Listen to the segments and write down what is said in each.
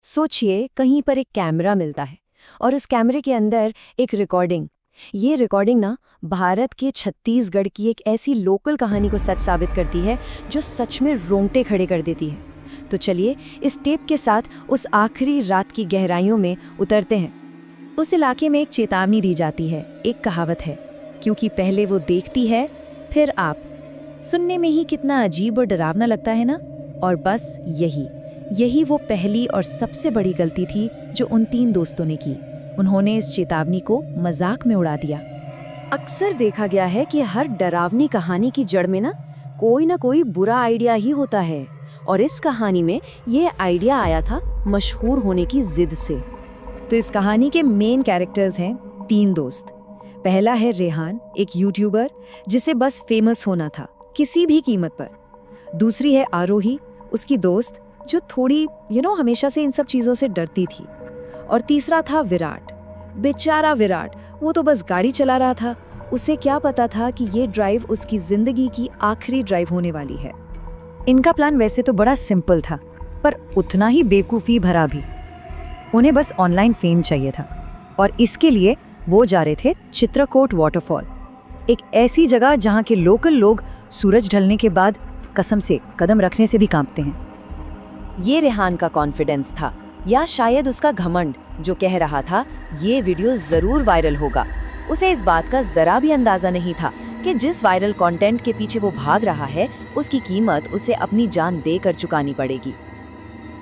सोचिए, कहीं पर एक कैमरा मिलता है और उस कैमरे के अंदर एक रिकॉर्डिंग। ये रिकॉर्डिंग ना भारत के छत्तीसगढ़ की एक ऐसी लोकल कहानी को सच साबित करती है जो सच में रोंगटे खड़े कर देती है। तो चलिए इस टेप के साथ उस आखिरी रात की गहराइयों में उतरते हैं। उस इलाके में एक चेतावनी दी जाती है, एक कहावत है, क्योंकि पहले वो देखती है फिर आप। सुनने में ही कितना अजीब और डरावना लगता है ना। और बस यही वो पहली और सबसे बड़ी गलती थी जो उन 3 दोस्तों ने की। उन्होंने इस चेतावनी को मजाक में उड़ा दिया। अक्सर देखा गया है कि हर डरावनी कहानी की जड़ में ना कोई बुरा आइडिया ही होता है, और इस कहानी में ये आइडिया आया था मशहूर होने की जिद से। तो इस कहानी के मेन कैरेक्टर्स हैं 3 दोस्त। पहला है रेहान, एक यूट्यूबर जिसे बस फेमस होना था किसी भी कीमत पर। दूसरी है आरोही, उसकी दोस्त जो थोड़ी हमेशा से इन सब चीज़ों से डरती थी। और तीसरा था विराट। बेचारा विराट, वो तो बस गाड़ी चला रहा था। उसे क्या पता था कि ये ड्राइव उसकी जिंदगी की आखिरी ड्राइव होने वाली है। इनका प्लान वैसे तो बड़ा सिंपल था, पर उतना ही बेवकूफ़ी भरा भी। उन्हें बस ऑनलाइन फेम चाहिए था, और इसके लिए वो जा रहे थे चित्रकूट वाटरफॉल, एक ऐसी जगह जहाँ के लोकल लोग सूरज ढलने के बाद कसम से कदम रखने से भी कांपते हैं। ये रेहान का कॉन्फिडेंस था, या शायद उसका घमंड, जो कह रहा था ये वीडियो जरूर वायरल होगा। उसे इस बात का जरा भी अंदाजा नहीं था कि जिस वायरल कंटेंट के पीछे वो भाग रहा है उसकी कीमत उसे अपनी जान देकर चुकानी पड़ेगी।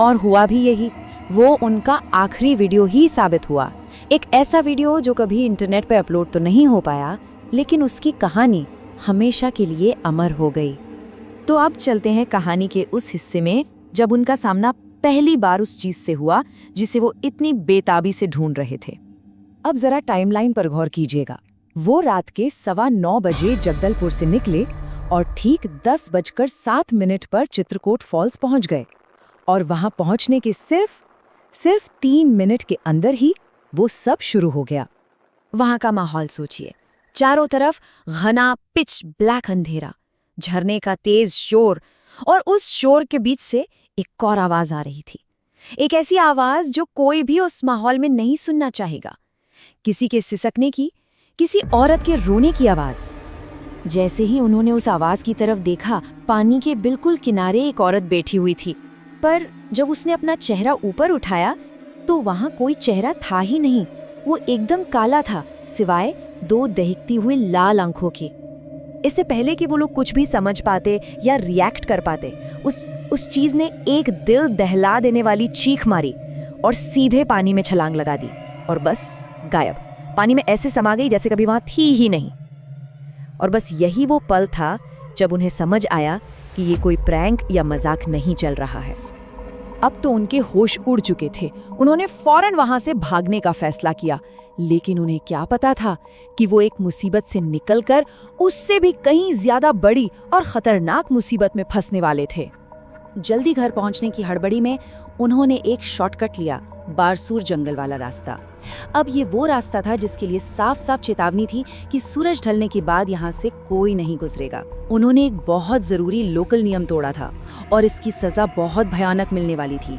और हुआ भी यही, वो उनका आखिरी वीडियो ही साबित हुआ। एक ऐसा वीडियो जो कभी इंटरनेट पर अपलोड तो नहीं हो पाया, लेकिन उसकी कहानी हमेशा के लिए अमर हो गई। तो अब चलते हैं कहानी के उस हिस्से में जब उनका सामना पहली बार उस चीज से हुआ जिसे वो इतनी बेताबी से ढूंढ रहे थे। अब जरा टाइमलाइन पर गौर कीजिएगा। वो रात के 9:15 बजे जगदलपुर से निकले और ठीक 10:07 पर चित्रकूट फॉल्स पहुंच गए। और वहां पहुंचने के सिर्फ 3 मिनट के अंदर ही वो सब शुरू हो गया। वहां का माहौल सोचिए, चारों तरफ घना पिच ब्लैक अंधेरा, झरने का तेज शोर, और उस शोर के बीच से एक और आवाज आ रही थी। एक ऐसी आवाज जो कोई भी उस माहौल में नहीं सुनना चाहेगा। किसी के सिसकने की, किसी औरत के रोने की आवाज। जैसे ही उन्होंने उस आवाज की तरफ देखा, पानी के बिल्कुल किनारे एक औरत बैठी हुई थी। पर जब उसने अपना चेहरा ऊपर उठाया तो वहां कोई चेहरा था ही नहीं। वो एकदम काला था, सिवाय 2 दहकती हुई लाल आंखों के। इससे पहले कि वो लोग कुछ भी समझ पाते या रिएक्ट कर पाते, उस चीज ने एक दिल दहला देने वाली चीख मारी और सीधे पानी में छलांग लगा दी, और बस गायब। पानी में ऐसे समा गई जैसे कभी वहां थी ही नहीं। और बस यही वो पल था जब उन्हें समझ आया कि ये कोई प्रैंक या मजाक नहीं चल रहा है। अब तो उनके होश उड़ चुके थे। उन्होंने फौरन वहां से भागने का फैसला किया, लेकिन उन्हें क्या पता था कि वो एक मुसीबत से निकलकर उससे भी कहीं ज्यादा बड़ी और खतरनाक मुसीबत में फंसने वाले थे। जल्दी घर पहुंचने की हड़बड़ी में उन्होंने एक शॉर्टकट लिया, बारसूर जंगल वाला रास्ता। अब ये वो रास्ता था जिसके लिए साफ साफ चेतावनी थी कि सूरज ढलने के बाद यहाँ से कोई नहीं गुजरेगा। उन्होंने एक बहुत जरूरी लोकल नियम तोड़ा था, और इसकी सजा बहुत भयानक मिलने वाली थी।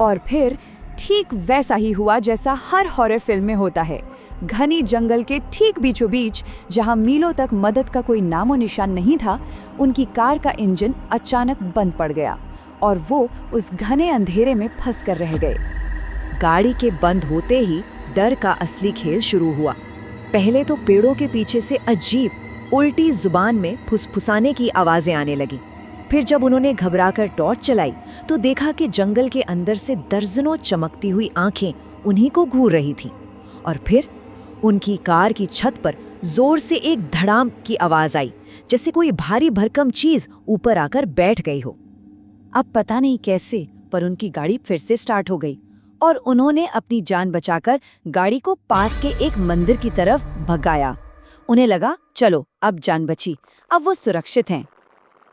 और फिर ठीक वैसा ही हुआ जैसा हर हॉरर फिल्म में होता है। घनी जंगल के ठीक बीचों बीच, जहां मीलों तक मदद का कोई नामो निशान नहीं था, उनकी कार का इंजन अचानक बंद पड़ गया और वो उस घने अंधेरे में फंस कर रह गए। गाड़ी के बंद होते ही डर का असली खेल शुरू हुआ। पहले तो पेड़ों के पीछे से अजीब उल्टी जुबान में फुसफुसाने की आवाजें आने लगी। फिर जब उन्होंने घबराकर टॉर्च चलाई तो देखा कि जंगल के अंदर से दर्जनों चमकती हुई आंखें उन्हीं को घूर रही थीं। और फिर उनकी कार की छत पर जोर से एक धड़ाम की आवाज आई, जैसे कोई भारी भरकम चीज ऊपर आकर बैठ गई हो। अब पता नहीं कैसे, पर उनकी गाड़ी फिर से स्टार्ट हो गई और उन्होंने अपनी जान बचाकर गाड़ी को पास के एक मंदिर की तरफ भगाया। उन्हें लगा चलो अब जान बची, अब वो सुरक्षित हैं।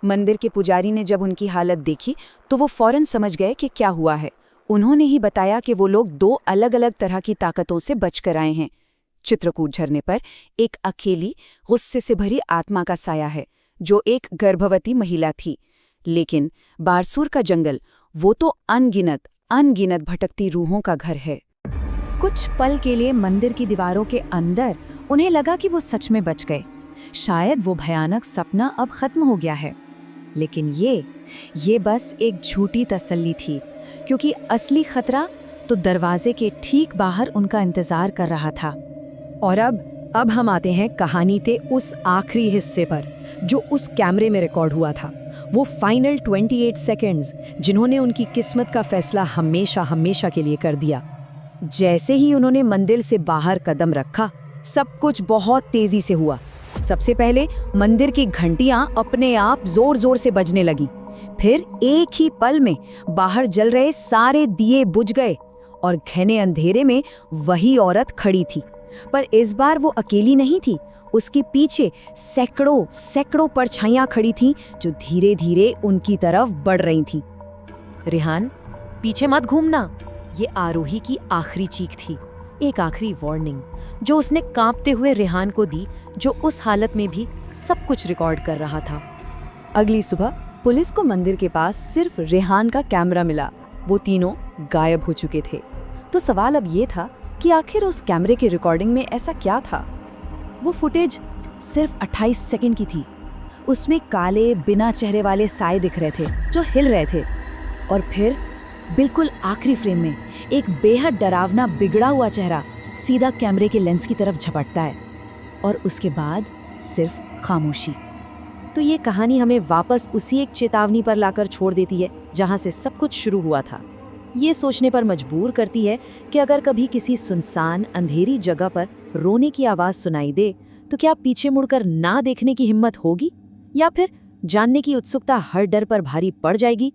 मंदिर के पुजारी ने जब उनकी हालत देखी तो वो फौरन समझ गए कि क्या हुआ है। उन्होंने ही बताया कि वो लोग 2 अलग अलग तरह की ताकतों से बचकर आए हैं। चित्रकूट झरने पर एक अकेली, गुस्से से भरी आत्मा का साया है, जो एक गर्भवती महिला थी। लेकिन बारसूर का जंगल, वो तो अनगिनत, अनगिनत भटकती रूहों का घर है। कुछ पल के लिए मंदिर की दीवारों के अंदर उन्हें लगा कि वो सच में बच गए। शायद वो भयानक सपना अब खत्म हो गया है। लेकिन ये बस एक झूठी तसल्ली थी, क्योंकि असली खतरा तो दरवाजे के ठीक बाहर उनका इंतजार कर रहा था। और अब हम आते हैं कहानी के उस आखिरी हिस्से पर, जो उस कैमरे में रिकॉर्ड हुआ था। वो फाइनल 28 सेकंड्स जिन्होंने उनकी किस्मत का फैसला हमेशा हमेशा के लिए कर दिया। जैसे ही उन्होंने मंदिर से बाहर कदम रखा, सब कुछ बहुत तेजी से हुआ। सबसे पहले मंदिर की घंटियां अपने आप जोर जोर से बजने लगी। फिर एक ही पल में बाहर जल रहे सारे दिए बुझ गए और घने अंधेरे में वही औरत खड़ी थी। पर इस बार वो अकेली नहीं थी। उसके पीछे सैकड़ों परछाइयां खड़ी थीं, जो धीरे धीरे उनकी तरफ बढ़ रही थीं। रेहान, पीछे मत घूमना, ये आरोही की आखिरी चीख थी। एक आखिरी वार्निंग जो उसने कांपते हुए रेहान को दी, जो उस हालत में भी सब कुछ रिकॉर्ड कर रहा था। अगली सुबह पुलिस को मंदिर के पास सिर्फ रेहान का कैमरा मिला। वो तीनों गायब हो चुके थे। तो सवाल अब ये था कि आखिर उस कैमरे की रिकॉर्डिंग में ऐसा क्या था? वो फुटेज सिर्फ 28 सेकंड की थी। उसमें काले बिना चेहरे वाले साए दिख रहे थे जो हिल रहे थे। और फिर बिल्कुल आखिरी फ्रेम में एक बेहद डरावना बिगड़ा हुआ चेहरा सीधा कैमरे के लेंस की तरफ झपटता है। और उसके बाद सिर्फ खामोशी। तो ये कहानी हमें वापस उसी एक चेतावनी पर लाकर छोड़ देती है जहां से सब कुछ शुरू हुआ था। ये सोचने पर मजबूर करती है कि अगर कभी किसी सुनसान अंधेरी जगह पर रोने की आवाज़ सुनाई दे, तो क्या पीछे मुड़कर ना देखने की हिम्मत होगी, या फिर जानने की उत्सुकता हर डर पर भारी पड़ जाएगी?